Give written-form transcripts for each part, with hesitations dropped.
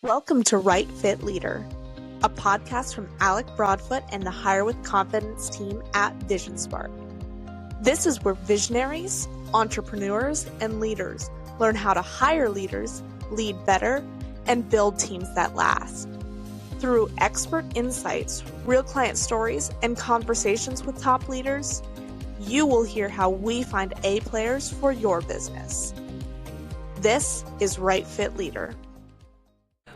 Welcome to Right Fit Leader, a podcast from Alec Broadfoot and the Hire with Confidence team at VisionSpark. This is where visionaries, entrepreneurs, and leaders learn how to hire leaders, lead better, and build teams that last. Through expert insights, real client stories, and conversations with top leaders, you will hear how we find A players for your business. This is Right Fit Leader.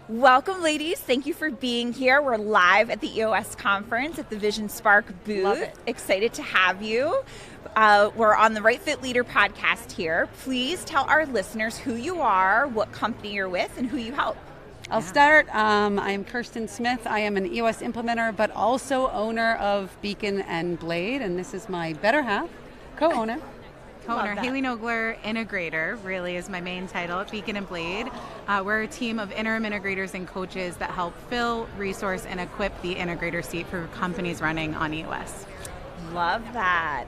Welcome, ladies. Thank you for being here. We're live at the EOS Conference at the VisionSpark booth. Love it. Excited to have you. We're on the Right Fit Leader podcast here. Please tell our listeners who you are, what company you're with, and who you help. I'll start. I am Kirsten Smith. I am an EOS implementer, but also owner of Beacon and Blade, and this is my better half, co-owner. Hailey Nogler, integrator, really is my main title at Beacon and Blade. We're a team of interim integrators and coaches that help fill, resource, and equip the integrator seat for companies running on EOS. Love that.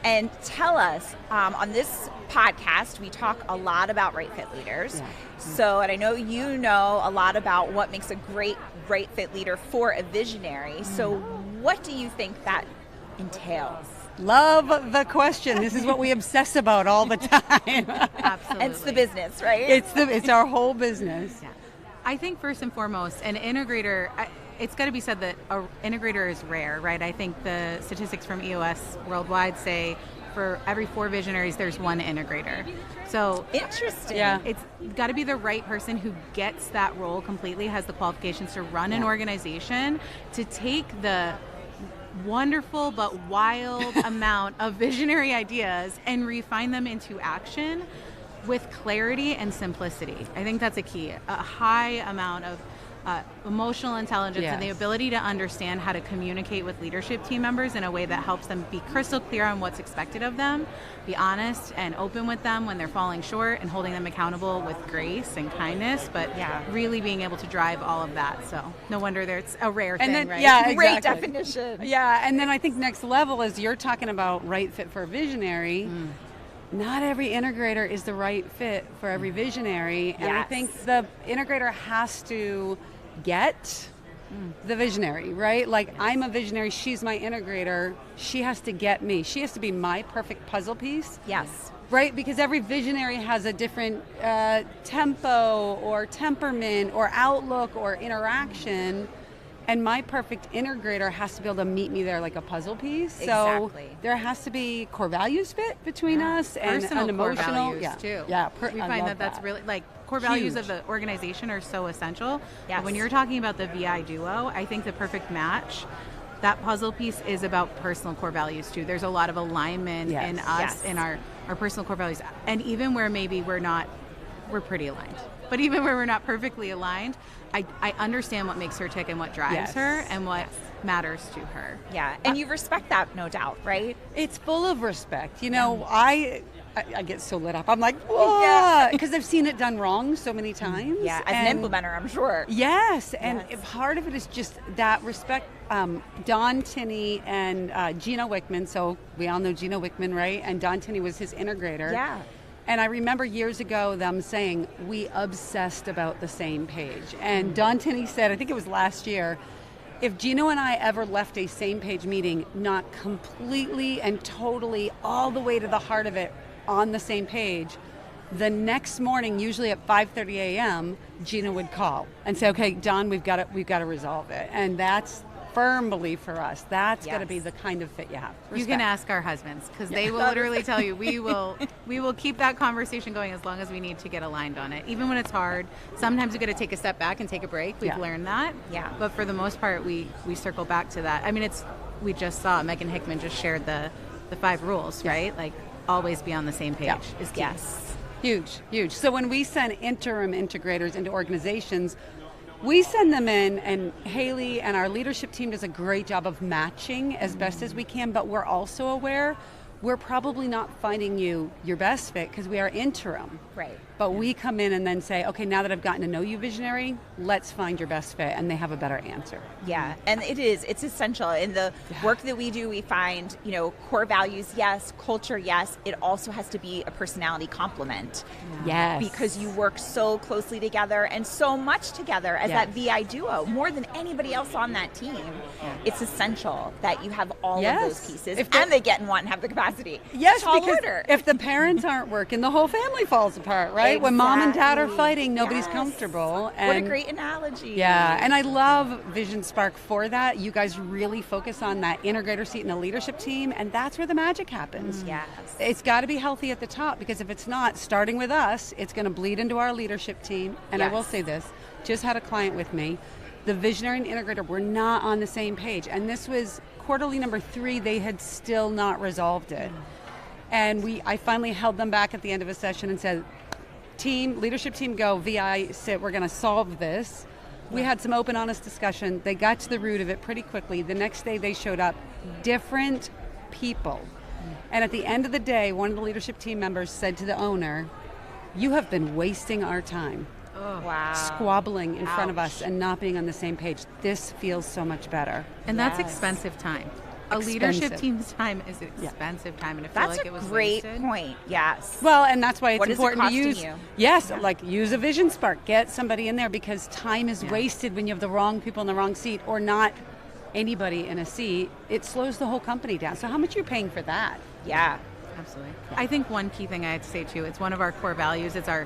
And tell us, on this podcast, we talk a lot about Right Fit Leaders. Yeah. So, and I know you know a lot about what makes a great Right Fit Leader for a visionary. So what do you think that entails? Love the question. This is what we obsess about all the time. Absolutely. It's the business, right? It's our whole business. Yeah. I think first and foremost, an integrator, it's got to be said that an integrator is rare, right? I think the statistics from EOS worldwide say for every 4 visionaries, there's 1 integrator. So interesting. Yeah. It's got to be the right person who gets that role completely, has the qualifications to run an organization, to take the wonderful but wild amount of visionary ideas and refine them into action with clarity and simplicity. I think that's a key. A high amount of emotional intelligence and the ability to understand how to communicate with leadership team members in a way that helps them be crystal clear on what's expected of them, be honest and open with them when they're falling short, and holding them accountable with grace and kindness, but really being able to drive all of that. So no wonder it's a rare thing, right? Yeah, Great exactly. definition. Yeah, and then I think next level is you're talking about right fit for a visionary. Not every integrator is the right fit for every visionary, and I think the integrator has to get the visionary, right? Like, I'm a visionary, she's my integrator, she has to get me. She has to be my perfect puzzle piece. Yes. Right, because every visionary has a different tempo or temperament or outlook or interaction. And my perfect integrator has to be able to meet me there like a puzzle piece. Exactly. So there has to be core values fit between us and personal an emotional core values too. Yeah, we find that that's really like core values of the organization are so essential. Yes. But when you're talking about the VI duo, I think the perfect match, that puzzle piece is about personal core values too. There's a lot of alignment in us, in our personal core values, and even where maybe we're pretty aligned. But even where we're not perfectly aligned, I understand what makes her tick and what drives her and what matters to her. Yeah, and you respect that, no doubt, right? It's full of respect. You know, I get so lit up. I'm like, whoa, because I've seen it done wrong so many times. Yeah, as an implementer, I'm sure. Yes, and part of it is just that respect. Don Tinney and Gino Wickman, so we all know Gino Wickman, right? And Don Tinney was his integrator. Yeah. And I remember years ago them saying, we obsessed about the same page. And Don Tinney said, I think it was last year, if Gino and I ever left a same page meeting, not completely and totally all the way to the heart of it on the same page, the next morning, usually at 5:30 a.m., Gino would call and say, okay, Don, we've got to resolve it. And that's firm belief for us. That's got to be the kind of fit you have. Respect. You can ask our husbands, because they will literally tell you we will keep that conversation going as long as we need to get aligned on it. Even when it's hard, sometimes we got to take a step back and take a break. We've learned that. Yeah. But for the most part, we circle back to that. I mean, we just saw Megan Hickman just shared the 5 rules, right? Like, always be on the same page is key. Yes. Huge. So when we send interim integrators into organizations, we send them in, and Hailey and our leadership team does a great job of matching as best as we can, but we're also aware we're probably not finding you your best fit because we are interim. Right. But we come in and then say, okay, now that I've gotten to know you, visionary, let's find your best fit, and they have a better answer. Yeah, and it's essential. In the work that we do, we find, core values, yes, culture, yes. It also has to be a personality complement. Yes. Because you work so closely together and so much together as that VI duo, more than anybody else on that team. It's essential that you have all of those pieces, and they get and want and have the capacity. Yes, Tall because order. if the parents aren't working, the whole family falls apart, right? Exactly. When mom and dad are fighting, nobody's comfortable. And what a great analogy. Yeah, and I love Vision Spark for that. You guys really focus on that integrator seat in the leadership team, and that's where the magic happens. Yes. It's got to be healthy at the top, because if it's not, starting with us, it's going to bleed into our leadership team. And I will say this, just had a client with me. The visionary and integrator were not on the same page, and this was quarterly number 3. They had still not resolved it. And I finally held them back at the end of a session and said, leadership team, go, VI, sit, we're going to solve this. We had some open, honest discussion. They got to the root of it pretty quickly. The next day they showed up, different people. And at the end of the day, one of the leadership team members said to the owner, you have been wasting our time. Wow. Squabbling in front of us and not being on the same page. This feels so much better. And that's expensive time. A leadership team's time is expensive time, and I feel like it was great wasted. Point. Yes. Well, and that's why it's important to use. You? Yes, like use a Vision Spark. Get somebody in there, because time is wasted when you have the wrong people in the wrong seat, or not anybody in a seat. It slows the whole company down. So how much are you paying for that? Yeah. Absolutely. I think one key thing I have to say too, it's one of our core values. It's our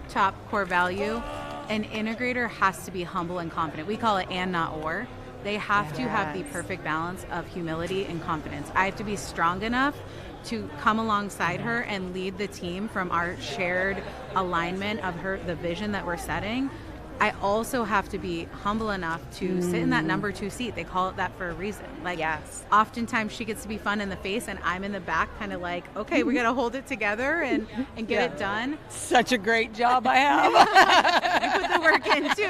top core value. An integrator has to be humble and confident. We call it and not or. They have to have the perfect balance of humility and confidence. I have to be strong enough to come alongside her and lead the team from our shared alignment of the vision that we're setting. I also have to be humble enough to sit in that number 2 seat. They call it that for a reason. Like, oftentimes she gets to be fun in the face, and I'm in the back kind of like, okay, we got to hold it together and get it done. Such a great job I have. I put the work in too,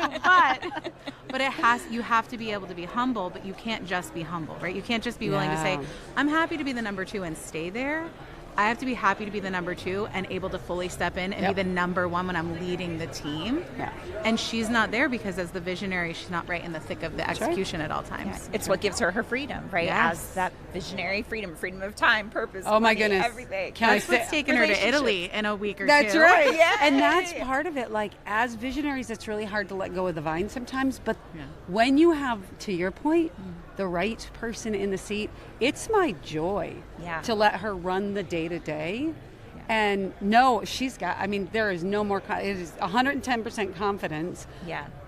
but you have to be able to be humble, but you can't just be humble, right? You can't just be willing to say, I'm happy to be the number 2 and stay there. I have to be happy to be the number 2 and able to fully step in and be the number 1 when I'm leading the team. And she's not there because as the visionary, she's not right in the thick of the execution at all times. It's what gives her freedom, right? As that visionary freedom of time, purpose, my money, goodness. everything. That's what's taking her to Italy in a week or That's two. That's right. And that's part of it. Like, as visionaries, it's really hard to let go of the vine sometimes. But when you have, to your point, the right person in the seat, it's my joy to let her run the day-to-day. And no, there is no more, it is 110% confidence.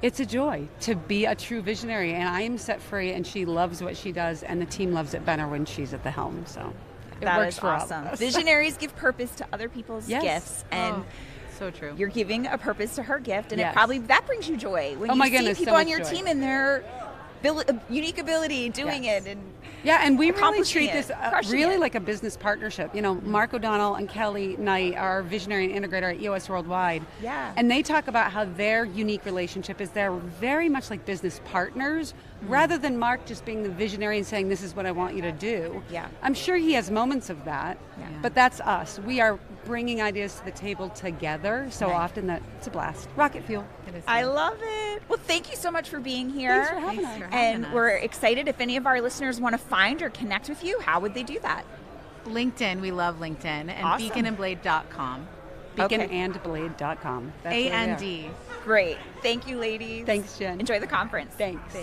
It's a joy to be a true visionary, and I am set free, and she loves what she does, and the team loves it better when she's at the helm. So it works for awesome. all of us. Visionaries give purpose to other people's gifts, and so true. You're giving a purpose to her gift, and that brings you joy when you see people so on your team and their unique ability doing it. And we really treat this really like a business partnership. Mark O'Donnell and Kelly Knight are visionary and integrator at EOS Worldwide. And they talk about how their unique relationship is they're very much like business partners, rather than Mark just being the visionary and saying, this is what I want you to do. I'm sure he has moments of that, but that's us. We are bringing ideas to the table together so often that it's a blast. Rocket fuel. I love it. Well, thank you so much for being here. Thanks for having us. And we're excited. If any of our listeners want to find or connect with you, how would they do that? LinkedIn. We love LinkedIn. And beaconandblade.com. Beaconandblade.com. A-N-D. Great. Thank you, ladies. Thanks, Jen. Enjoy the conference. Thanks.